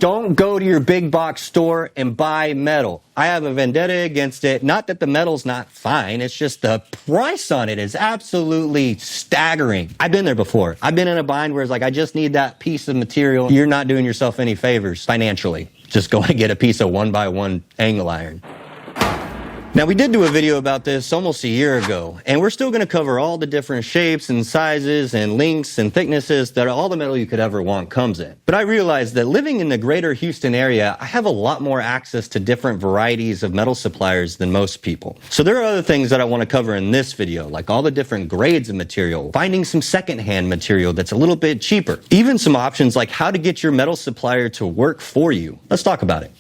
Don't go to your big box store and buy metal. I have a vendetta against it. Not that the metal's not fine. It's just the price on it is absolutely staggering. I've been there before. I've been in a bind where it's like, I just need that piece of material. You're not doing yourself any favors financially. Just go and get a piece of 1x1 angle iron. Now, we did do a video about this almost a year ago, and we're still going to cover all the different shapes and sizes and lengths and thicknesses that all the metal you could ever want comes in. But I realized that living in the greater Houston area, I have a lot more access to different varieties of metal suppliers than most people. So there are other things that I want to cover in this video, like all the different grades of material, finding some secondhand material that's a little bit cheaper, even some options like how to get your metal supplier to work for you. Let's talk about it.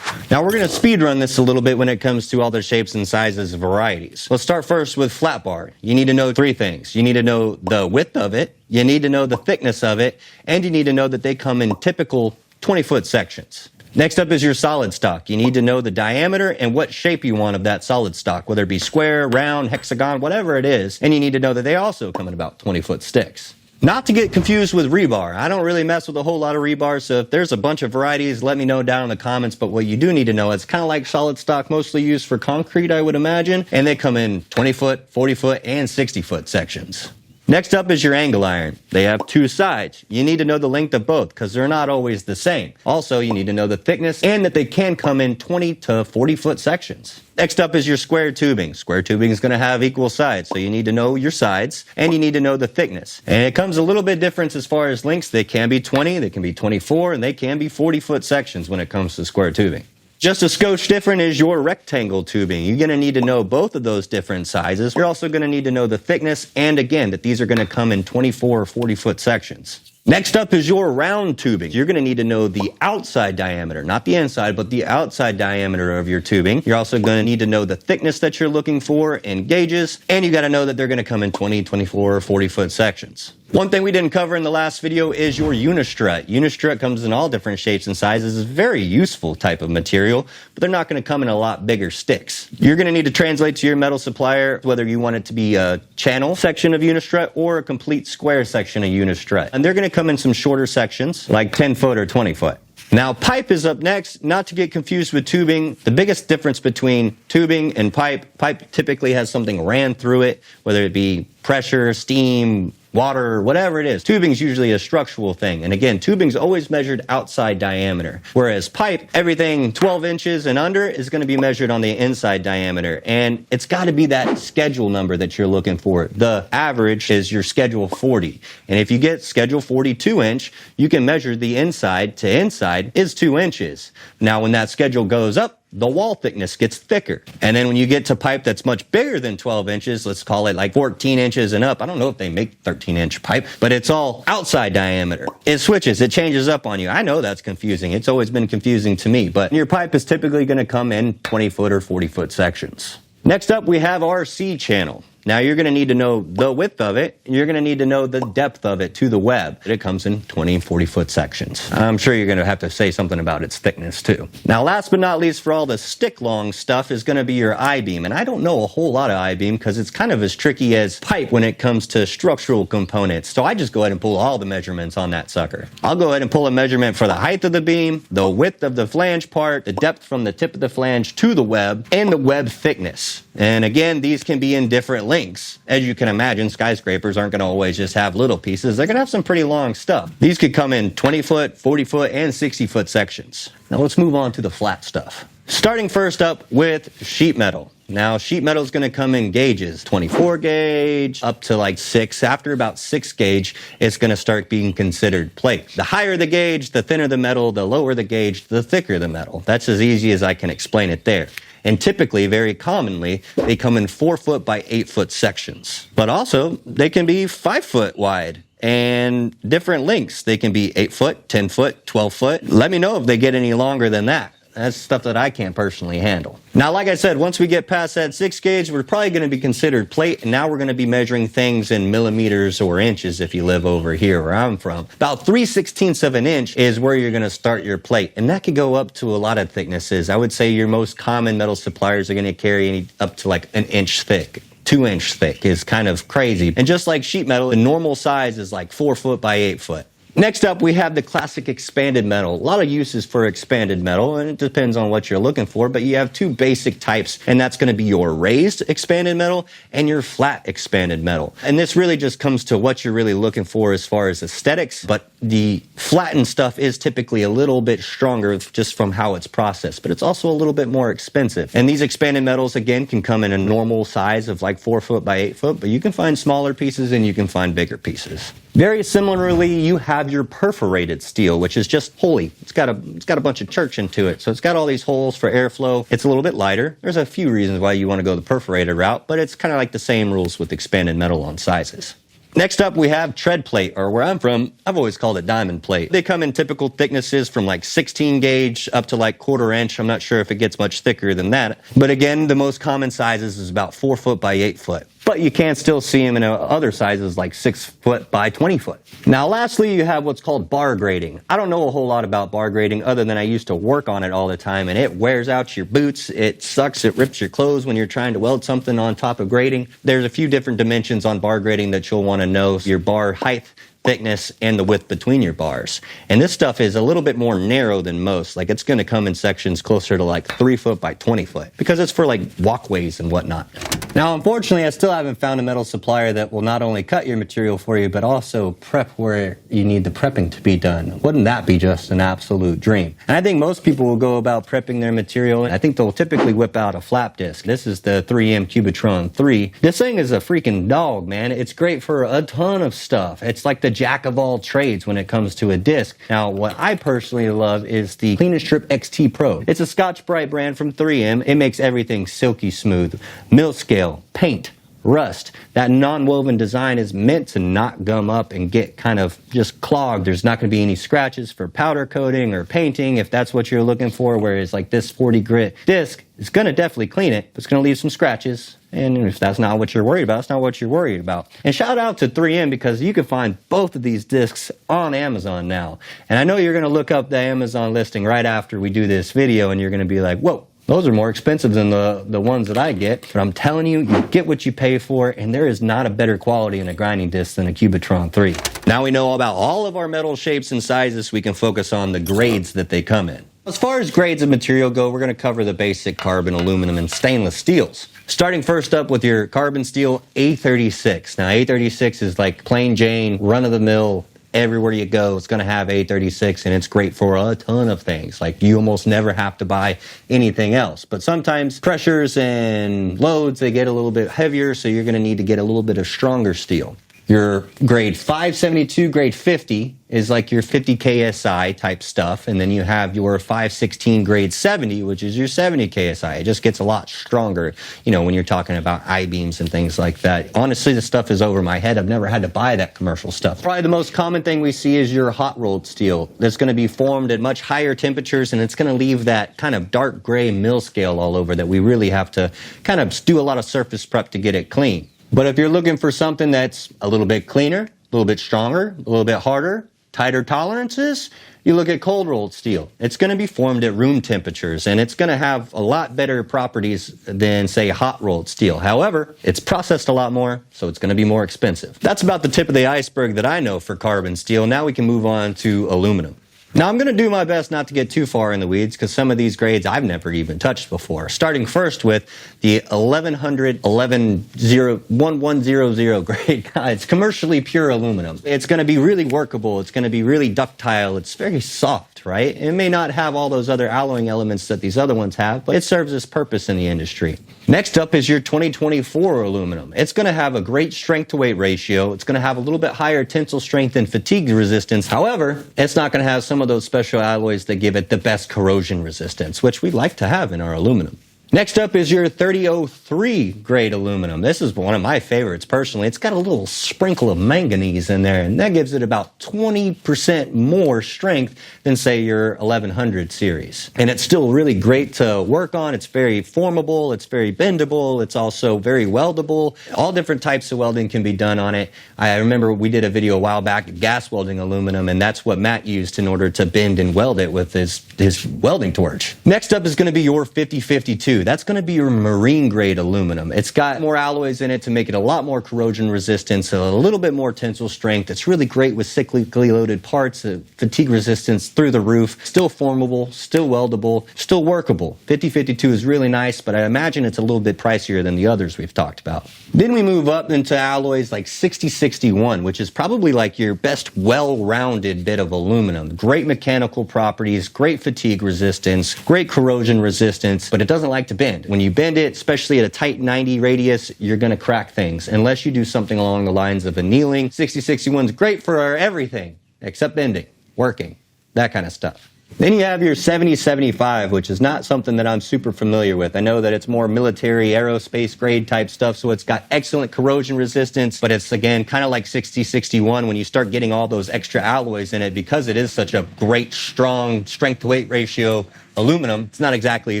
Now, we're going to speed run this a little bit when it comes to all the shapes and sizes and varieties. Let's start first with flat bar. You need to know three things. You need to know the width of it, you need to know the thickness of it, and you need to know that they come in typical 20-foot sections. Next up is your solid stock. You need to know the diameter and what shape you want of that solid stock, whether it be square, round, hexagon, whatever it is. And you need to know that they also come in about 20-foot sticks. Not to get confused with rebar. I don't really mess with a whole lot of rebar, so if there's a bunch of varieties, let me know down in the comments. But what you do need to know, it's kind of like solid stock, mostly used for concrete, I would imagine. And they come in 20-foot, 40-foot, and 60-foot sections. Next up is your angle iron. They have two sides. You need to know the length of both because they're not always the same. Also, you need to know the thickness and that they can come in 20 to 40-foot sections. Next up is your square tubing. Square tubing is going to have equal sides, so you need to know your sides and you need to know the thickness. And it comes a little bit different as far as lengths. They can be 20, they can be 24, and they can be 40-foot sections when it comes to square tubing. Just a skosh different is your rectangle tubing. You're going to need to know both of those different sizes. You're also going to need to know the thickness and, again, that these are going to come in 24 or 40-foot sections. Next up is your round tubing. You're going to need to know the outside diameter, not the inside, but the outside diameter of your tubing. You're also going to need to know the thickness that you're looking for and gauges, and you got to know that they're going to come in 20, 24, or 40-foot sections. One thing we didn't cover in the last video is your unistrut. Unistrut comes in all different shapes and sizes. It's a very useful type of material, but they're not going to come in a lot bigger sticks. You're going to need to translate to your metal supplier whether you want it to be a channel section of unistrut or a complete square section of unistrut. And they're going to come in some shorter sections, like 10 foot or 20 foot. Now, pipe is up next. Not to get confused with tubing. The biggest difference between tubing and pipe typically has something ran through it, whether it be pressure, steam, water, whatever it is. Tubing is usually a structural thing. And again, tubing's always measured outside diameter. Whereas pipe, everything 12 inches and under is going to be measured on the inside diameter. And it's got to be that schedule number that you're looking for. The average is your schedule 40. And if you get schedule 42 inch, you can measure the inside to inside is 2 inches. Now, when that schedule goes up, the wall thickness gets thicker. And then when you get to pipe that's much bigger than 12 inches, let's call it like 14 inches and up. I don't know if they make 13-inch pipe, but it's all outside diameter. It switches. It changes up on you. I know that's confusing. It's always been confusing to me, but your pipe is typically going to come in 20-foot or 40-foot sections. Next up, we have our C channel. Now, you're going to need to know the width of it, and you're going to need to know the depth of it to the web. It comes in 20 and 40-foot sections. I'm sure you're going to have to say something about its thickness, too. Now, last but not least, for all the stick-long stuff is going to be your I-beam. And I don't know a whole lot of I-beam because it's kind of as tricky as pipe when it comes to structural components. So I just go ahead and pull all the measurements on that sucker. I'll go ahead and pull a measurement for the height of the beam, the width of the flange part, the depth from the tip of the flange to the web, and the web thickness. And again, these can be in different lengths. As you can imagine, skyscrapers aren't going to always just have little pieces. They're going to have some pretty long stuff. These could come in 20-foot, 40-foot, and 60-foot sections. Now let's move on to the flat stuff. Starting first up with sheet metal. Now, sheet metal is going to come in gauges, 24 gauge up to like 6. After about 6 gauge, it's going to start being considered plate. The higher the gauge, the thinner the metal, the lower the gauge, the thicker the metal. That's as easy as I can explain it there. And typically, very commonly, they come in 4-foot by 8-foot sections. But also, they can be 5-foot wide and different lengths. They can be 8-foot, 10-foot, 12-foot. Let me know if they get any longer than that. That's stuff that I can't personally handle. Now, like I said, once we get past that 6 gauge, we're probably going to be considered plate, and now we're going to be measuring things in millimeters or inches if you live over here where I'm from. About 3/16 of an inch is where you're going to start your plate, and that could go up to a lot of thicknesses. I would say your most common metal suppliers are going to carry up to like an inch thick. 2-inch thick is kind of crazy. And just like sheet metal, the normal size is like 4-foot by 8-foot. Next up, we have the classic expanded metal. A lot of uses for expanded metal, and it depends on what you're looking for, but you have two basic types, and that's going to be your raised expanded metal and your flat expanded metal. And this really just comes to what you're really looking for as far as aesthetics, but the flattened stuff is typically a little bit stronger just from how it's processed, but it's also a little bit more expensive. And these expanded metals, again, can come in a normal size of like 4 foot by 8 foot, but you can find smaller pieces and you can find bigger pieces. Very similarly, you have your perforated steel, which is just holy. It's got a bunch of church into it. So it's got all these holes for airflow. It's a little bit lighter. There's a few reasons why you want to go the perforated route, but it's kind of like the same rules with expanded metal on sizes. Next up, we have tread plate, or where I'm from, I've always called it diamond plate. They come in typical thicknesses from like 16 gauge up to like 1/4 inch. I'm not sure if it gets much thicker than that. But again, the most common sizes is about 4 foot by 8 foot. But you can still see them in other sizes like 6 foot by 20 foot. Now, lastly, you have what's called bar grading. I don't know a whole lot about bar grading other than I used to work on it all the time, and it wears out your boots. It sucks. It rips your clothes when you're trying to weld something on top of grading. There's a few different dimensions on bar grading that you'll want to know: your bar height, thickness, and the width between your bars. And this stuff is a little bit more narrow than most. Like, it's going to come in sections closer to like 3 foot by 20 foot because it's for like walkways and whatnot. Now, unfortunately, I still haven't found a metal supplier that will not only cut your material for you, but also prep where you need the prepping to be done. Wouldn't that be just an absolute dream? And I think most people will go about prepping their material. I think they'll typically whip out a flap disc. This is the 3M Cubitron 3. This thing is a freaking dog, man. It's great for a ton of stuff. It's like the jack of all trades when it comes to a disc. Now, what I personally love is the Clean and Strip XT Pro. It's a Scotch-Brite brand from 3M. It makes everything silky smooth. Mill scale, paint, rust. That non-woven design is meant to not gum up and get kind of just clogged. There's not going to be any scratches for powder coating or painting if that's what you're looking for, whereas like this 40 grit disc is going to definitely clean it, but it's going to leave some scratches. And if that's not what you're worried about, it's not what you're worried about. And shout out to 3M because you can find both of these discs on Amazon now. And I know you're going to look up the Amazon listing right after we do this video and you're going to be like, whoa, those are more expensive than the ones that I get. But I'm telling you, you get what you pay for, and there is not a better quality in a grinding disc than a Cubitron 3. Now we know about all of our metal shapes and sizes, we can focus on the grades that they come in. As far as grades of material go, we're going to cover the basic carbon, aluminum, and stainless steels. Starting first up with your carbon steel, A36. Now, A36 is like plain Jane, run-of-the-mill. Everywhere you go, it's going to have A36, and it's great for a ton of things. Like, you almost never have to buy anything else. But sometimes pressures and loads, they get a little bit heavier, so you're going to need to get a little bit of stronger steel. Your grade 572, grade 50 is like your 50 KSI type stuff. And then you have your 516 grade 70, which is your 70 KSI. It just gets a lot stronger, you know, when you're talking about I-beams and things like that. Honestly, this stuff is over my head. I've never had to buy that commercial stuff. Probably the most common thing we see is your hot rolled steel. That's going to be formed at much higher temperatures, and it's going to leave that kind of dark gray mill scale all over that we really have to kind of do a lot of surface prep to get it clean. But if you're looking for something that's a little bit cleaner, a little bit stronger, a little bit harder, tighter tolerances, you look at cold rolled steel. It's going to be formed at room temperatures, and it's going to have a lot better properties than, say, hot rolled steel. However, it's processed a lot more, so it's going to be more expensive. That's about the tip of the iceberg that I know for carbon steel. Now we can move on to aluminum. Now, I'm going to do my best not to get too far in the weeds because some of these grades I've never even touched before. Starting first with the 1100 1100 grade. It's commercially pure aluminum. It's going to be really workable. It's going to be really ductile. It's very soft, right? It may not have all those other alloying elements that these other ones have, but it serves its purpose in the industry. Next up is your 2024 aluminum. It's going to have a great strength to weight ratio. It's going to have a little bit higher tensile strength and fatigue resistance. However, it's not going to have some of those special alloys that give it the best corrosion resistance, which we like to have in our aluminum. Next up is your 3003 grade aluminum. This is one of my favorites personally. It's got a little sprinkle of manganese in there, and that gives it about 20% more strength than, say, your 1100 series. And it's still really great to work on. It's very formable. It's very bendable. It's also very weldable. All different types of welding can be done on it. I remember we did a video a while back, gas welding aluminum, and that's what Matt used in order to bend and weld it with his welding torch. Next up is going to be your 5052. 5052. That's going to be your marine grade aluminum. It's got more alloys in it to make it a lot more corrosion resistant, so a little bit more tensile strength. It's really great with cyclically loaded parts, fatigue resistance through the roof, still formable, still weldable, still workable. 5052 is really nice, but I imagine it's a little bit pricier than the others we've talked about. Then we move up into alloys like 6061, which is probably like your best well-rounded bit of aluminum. Great mechanical properties, great fatigue resistance, great corrosion resistance, but it doesn't like to bend. When you bend it, especially at a tight 90 radius, you're going to crack things unless you do something along the lines of annealing. 6061 is great for everything except bending, working, that kind of stuff. Then you have your 7075, which is not something that I'm super familiar with. I know that it's more military, aerospace grade type stuff, so it's got excellent corrosion resistance, but it's, again, kind of like 6061 when you start getting all those extra alloys in it, because it is such a great, strong strength-to-weight ratio aluminum, it's not exactly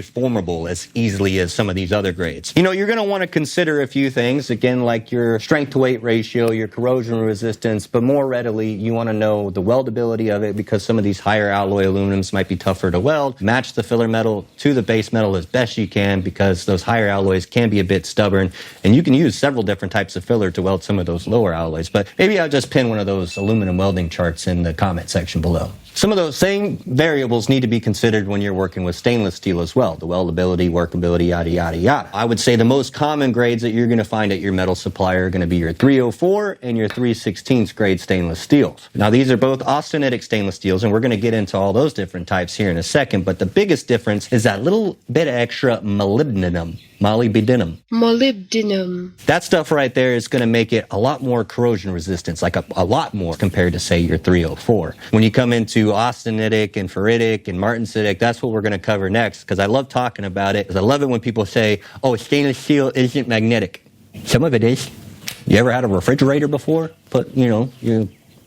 formable as easily as some of these other grades. You know, you're going to want to consider a few things, again, like your strength-to-weight ratio, your corrosion resistance, but more readily, you want to know the weldability of it, because some of these higher alloy aluminums might be tougher to weld. Match the filler metal to the base metal as best you can, because those higher alloys can be a bit stubborn, and you can use several different types of filler to weld some of those lower alloys. But maybe I'll just pin one of those aluminum welding charts in the comment section below. Some of those same variables need to be considered when you're working with stainless steel as well. The weldability, workability, yada, yada, yada. I would say the most common grades that you're going to find at your metal supplier are going to be your 304 and your 3/16 grade stainless steels. Now, these are both austenitic stainless steels, and we're going to get into all those different types here in a second, but the biggest difference is that little bit of extra molybdenum. Molybdenum. That stuff right there is going to make it a lot more corrosion resistance, like a lot more compared to, say, your 304. When you come into austenitic and ferritic and martensitic, that's what we're going to cover next, because I love talking about it. Because I love it when people say, oh, stainless steel isn't magnetic. Some of it is. You ever had a refrigerator before? Put, your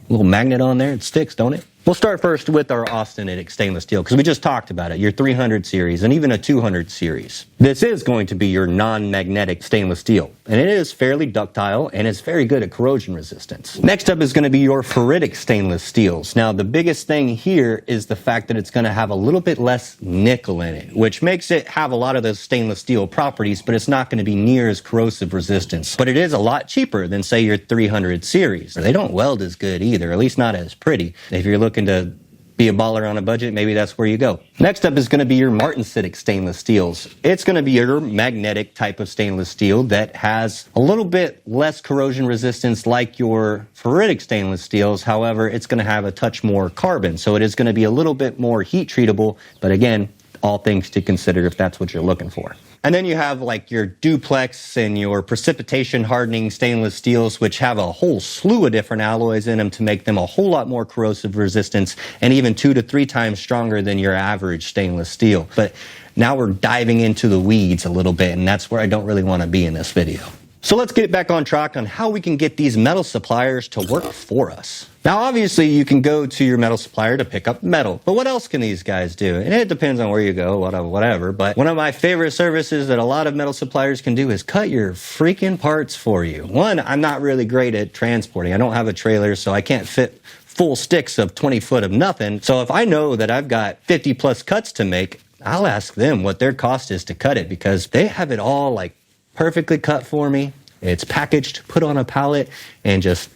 little magnet on there, it sticks, don't it? We'll start first with our austenitic stainless steel, because we just talked about it, your 300 series and even a 200 series. This is going to be your non-magnetic stainless steel, and it is fairly ductile and it's very good at corrosion resistance. Next up is going to be your ferritic stainless steels. Now, the biggest thing here is the fact that it's going to have a little bit less nickel in it, which makes it have a lot of those stainless steel properties, but it's not going to be near as corrosive resistance. But it is a lot cheaper than, say, your 300 series. They don't weld as good either, at least not as pretty. If you're looking to be a baller on a budget, maybe that's where you go. Next up is going to be your martensitic stainless steels. It's going to be your magnetic type of stainless steel that has a little bit less corrosion resistance like your ferritic stainless steels. However, it's going to have a touch more carbon, so it is going to be a little bit more heat treatable, but again, all things to consider if that's what you're looking for. And then you have like your duplex and your precipitation hardening stainless steels, which have a whole slew of different alloys in them to make them a whole lot more corrosive resistance and even 2 to 3 times stronger than your average stainless steel. But now we're diving into the weeds a little bit, and that's where I don't really want to be in this video. So let's get back on track on how we can get these metal suppliers to work for us. Now, obviously, you can go to your metal supplier to pick up metal, but what else can these guys do? And it depends on where you go, whatever, but one of my favorite services that a lot of metal suppliers can do is cut your freaking parts for you. One, I'm not really great at transporting. I don't have a trailer, so I can't fit full sticks of 20 foot of nothing. So if I know that I've got 50 plus cuts to make, I'll ask them what their cost is to cut it, because they have it all like perfectly cut for me. It's packaged, put on a pallet, and just,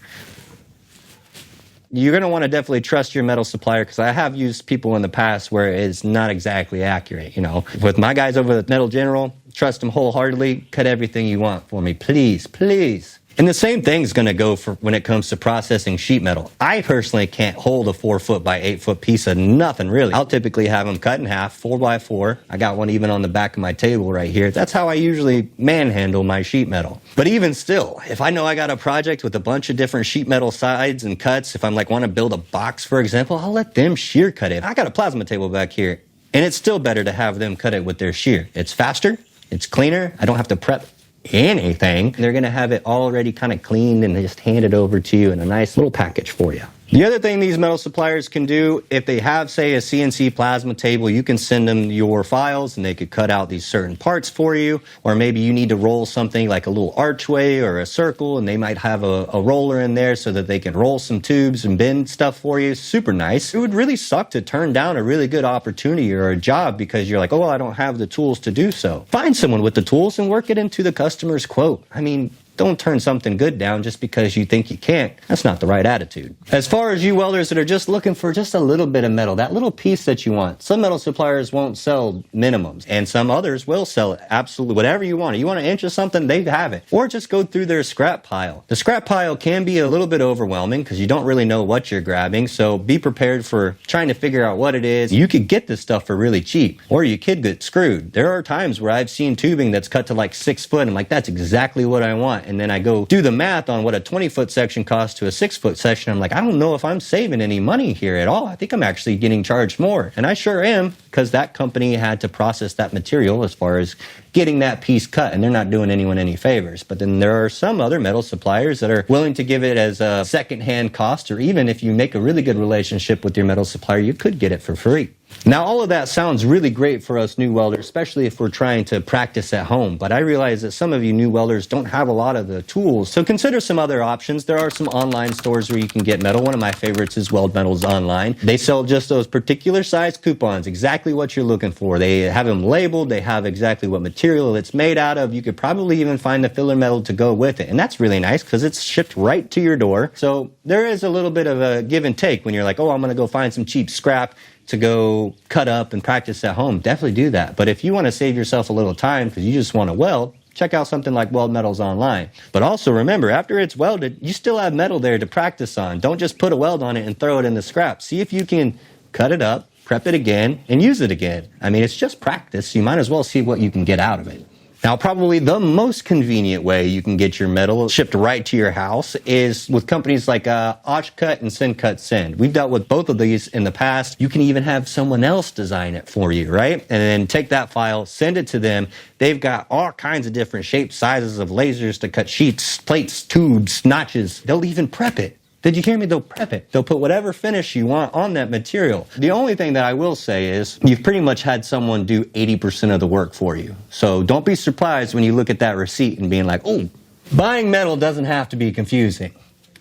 you're going to want to definitely trust your metal supplier, because I have used people in the past where it's not exactly accurate. With my guys over at Metal General, trust them wholeheartedly. Cut everything you want for me, please, please. And the same thing's going to go for when it comes to processing sheet metal. I personally can't hold a 4 foot by 8 foot piece of nothing, really. I'll typically have them cut in half, 4 by 4. I got one even on the back of my table right here. That's how I usually manhandle my sheet metal. But even still, if I know I got a project with a bunch of different sheet metal sides and cuts, if I'm like want to build a box, for example, I'll let them shear cut it. I got a plasma table back here, and it's still better to have them cut it with their shear. It's faster, it's cleaner, I don't have to prep anything. They're going to have it already kind of cleaned and just hand it over to you in a nice little package for you. The other thing these metal suppliers can do, if they have, say, a CNC plasma table, you can send them your files and they could cut out these certain parts for you. Or maybe you need to roll something like a little archway or a circle, and they might have a roller in there so that they can roll some tubes and bend stuff for you. Super nice. It would really suck to turn down a really good opportunity or a job because you're like, oh, well, I don't have the tools to do so. Find someone with the tools and work it into the customer's quote. I mean, don't turn something good down just because you think you can't. That's not the right attitude. As far as you welders that are just looking for just a little bit of metal, that little piece that you want, some metal suppliers won't sell minimums, and some others will sell absolutely whatever you want. You want an inch of something, they have it. Or just go through their scrap pile. The scrap pile can be a little bit overwhelming because you don't really know what you're grabbing, so be prepared for trying to figure out what it is. You could get this stuff for really cheap, or you could get screwed. There are times where I've seen tubing that's cut to like 6 foot. I'm like, that's exactly what I want. And then I go do the math on what a 20-foot section costs to a 6-foot section. I'm like, I don't know if I'm saving any money here at all. I think I'm actually getting charged more. And I sure am, because that company had to process that material as far as getting that piece cut, and they're not doing anyone any favors. But then there are some other metal suppliers that are willing to give it as a second-hand cost, or even if you make a really good relationship with your metal supplier, you could get it for free. Now, all of that sounds really great for us new welders, especially if we're trying to practice at home. But I realize that some of you new welders don't have a lot of the tools. So consider some other options. There are some online stores where you can get metal. One of my favorites is Weld Metals Online. They sell just those particular size coupons, exactly what you're looking for. They have them labeled. They have exactly what material it's made out of. You could probably even find the filler metal to go with it. And that's really nice because it's shipped right to your door. So there is a little bit of a give and take when you're like, oh, I'm going to go find some cheap scrap to go cut up and practice at home. Definitely do that. But if you want to save yourself a little time because you just want to weld, check out something like Weld Metals Online. But also remember, after it's welded, you still have metal there to practice on. Don't just put a weld on it and throw it in the scrap. See if you can cut it up, prep it again, and use it again. I mean, it's just practice. You might as well see what you can get out of it. Now, probably the most convenient way you can get your metal shipped right to your house is with companies like Oshcut and SendCut Send. We've dealt with both of these in the past. You can even have someone else design it for you, right? And then take that file, send it to them. They've got all kinds of different shapes, sizes of lasers to cut sheets, plates, tubes, notches. They'll even prep it. Did you hear me? They'll prep it. They'll put whatever finish you want on that material. The only thing that I will say is you've pretty much had someone do 80% of the work for you. So don't be surprised when you look at that receipt and being like, oh, buying metal doesn't have to be confusing.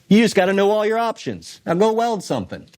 You just got to know all your options. Now go weld something.